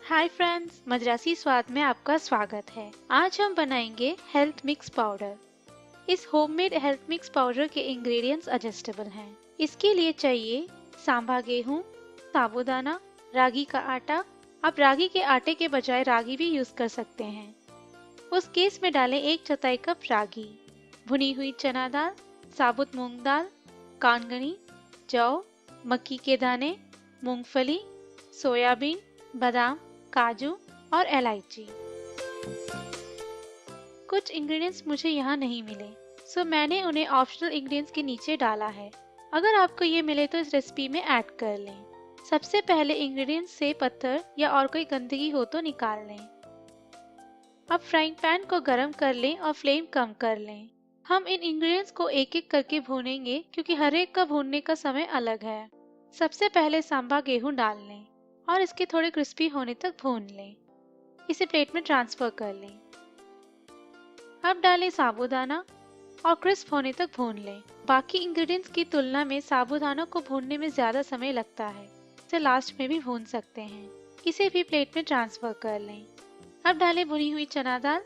Hi friends, Madrasi स्वाद में आपका स्वागत है। आज हम बनाएंगे हेल्थ मिक्स पाउडर। इस होममेड हेल्थ मिक्स पाउडर के इंग्रेडिएंट्स एडजस्टेबल हैं। इसके लिए चाहिए सांभा गेहूं, साबूदाना, रागी का आटा। आप रागी के आटे के बजाय रागी भी यूज कर सकते हैं। उस केस में डालें 1/4 कप रागी, भुनी हुई चना दाल, साबुत मूंग दाल, कानगनी, जौ, मक्की के दाने, मूंगफली, सोयाबीन, बादाम, काजू और इलायची। कुछ इंग्रेडिएंट्स मुझे यहाँ नहीं मिले, सो मैंने उन्हें ऑप्शनल इंग्रेडिएंट्स के नीचे डाला है। अगर आपको ये मिले तो इस रेसिपी में ऐड कर लें। सबसे पहले इंग्रेडिएंट्स से पत्थर या और कोई गंदगी हो तो निकाल लें। अब फ्राइंग पैन को गरम कर लें और फ्लेम कम कर लें। हम इन इंग्रेडिएंट्स को एक एक करके भूनेंगे क्योंकि हर एक का भूनने का समय अलग है। सबसे पहले सांभा गेहूं डाल लें और इसके थोड़े क्रिस्पी होने तक भून लें। इसे प्लेट में ट्रांसफर कर लें। अब डालें साबूदाना और क्रिस्प होने तक भून लें। बाकी इंग्रेडिएंट्स की तुलना में साबूदाना को भूनने में ज्यादा समय लगता है, इसे लास्ट में भी भून सकते हैं। इसे भी प्लेट में ट्रांसफर कर लें। अब डालें भुनी हुई चना दाल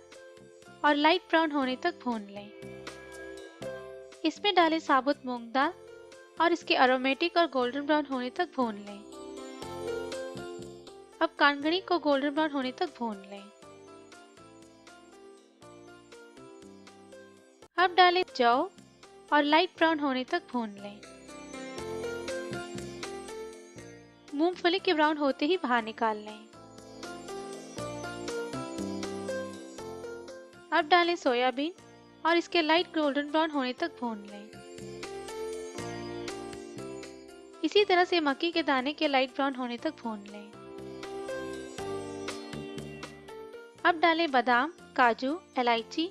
और लाइट ब्राउन होने तक भून लें। इसमें डालें साबुत मूंग दाल और इसके अरोमेटिक और गोल्डन ब्राउन होने तक भून लें। अब कानगनी को गोल्डन ब्राउन होने तक भून लें। अब डालें जौ और लाइट ब्राउन होने तक भून लें। मूंगफली के ब्राउन होते ही बाहर निकाल लें। अब डालें सोयाबीन और इसके लाइट गोल्डन ब्राउन होने तक भून लें। इसी तरह से मक्की के दाने के लाइट ब्राउन होने तक भून लें। अब डालें बादाम, काजू, इलायची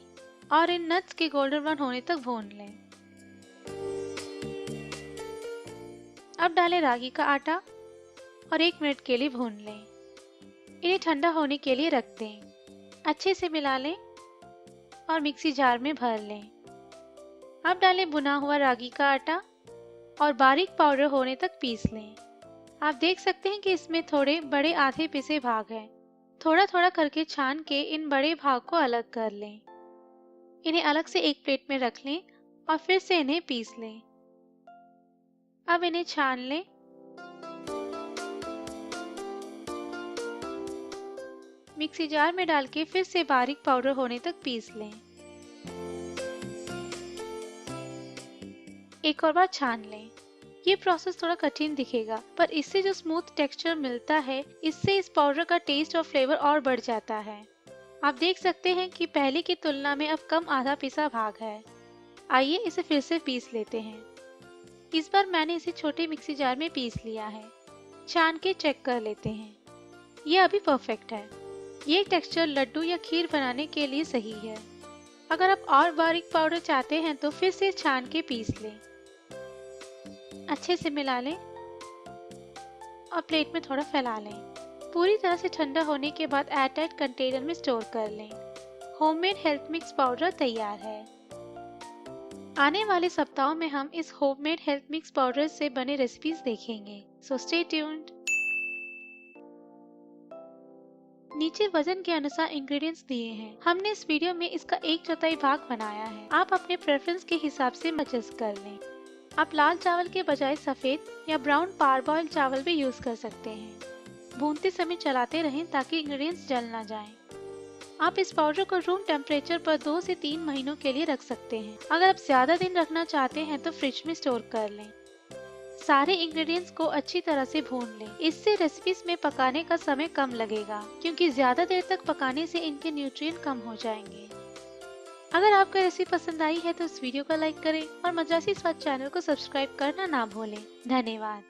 और इन नट्स के गोल्डन ब्राउन होने तक भून लें। अब डालें रागी का आटा और 1 मिनट के लिए भून लें। इन्हें ठंडा होने के लिए रख दें। अच्छे से मिला लें और मिक्सी जार में भर लें। अब डालें भुना हुआ रागी का आटा और बारीक पाउडर होने तक पीस लें। आप देख सकते हैं कि इसमें थोड़े बड़े आधे पिसे भाग हैं। थोड़ा थोड़ा करके छान के इन बड़े भाग को अलग कर लें। इन्हें अलग से एक प्लेट में रख लें और फिर से इन्हें पीस लें। अब इन्हें छान लें। मिक्सी जार में डाल के फिर से बारीक पाउडर होने तक पीस लें। एक और बार छान लें। ये प्रोसेस थोड़ा कठिन दिखेगा, पर इससे जो स्मूथ टेक्सचर मिलता है, इससे इस पाउडर का टेस्ट और फ्लेवर और बढ़ जाता है। आप देख सकते हैं कि पहले की तुलना में अब कम आधा पिसा भाग है। आइए इसे फिर से पीस लेते हैं। इस बार मैंने इसे छोटे मिक्सी जार में पीस लिया है। छान के चेक कर लेते हैं। ये अभी परफेक्ट है। ये टेक्सचर लड्डू या खीर बनाने के लिए सही है। अगर आप और बारीक पाउडर चाहते हैं तो फिर से छान के पीस लें। अच्छे से मिला लें और प्लेट में थोड़ा फैला लें। पूरी तरह से ठंडा होने के बाद एयरटाइट कंटेनर में स्टोर कर लें। होममेड हेल्थ मिक्स पाउडर तैयार है। आने वाले सप्ताहों में हम इस होममेड हेल्थ मिक्स पाउडर से बने रेसिपीज देखेंगे, सो स्टे ट्यून्ड। नीचे वजन के अनुसार इंग्रेडिएंट्स दिए हैं। हमने इस वीडियो में इसका 1/4 भाग बनाया है। आप अपने प्रेफरेंस के हिसाब से एडजस्ट कर लें। आप लाल चावल के बजाय सफेद या ब्राउन पारबॉइल्ड चावल भी यूज कर सकते हैं। भूनते समय चलाते रहें ताकि इंग्रेडिएंट्स जल ना जाएं। आप इस पाउडर को रूम टेम्परेचर पर 2 से 3 महीनों के लिए रख सकते हैं। अगर आप ज्यादा दिन रखना चाहते हैं तो फ्रिज में स्टोर कर लें। सारे इंग्रेडिएंट्स को अच्छी तरह से भून लें। इससे रेसिपीज में पकाने का समय कम लगेगा, क्योंकि ज्यादा देर तक पकाने से इनके न्यूट्रिएंट कम हो जाएंगे। अगर आपको रेसिपी पसंद आई है तो इस वीडियो को लाइक करें और मद्रासी स्वाद चैनल को सब्सक्राइब करना ना भूलें। धन्यवाद।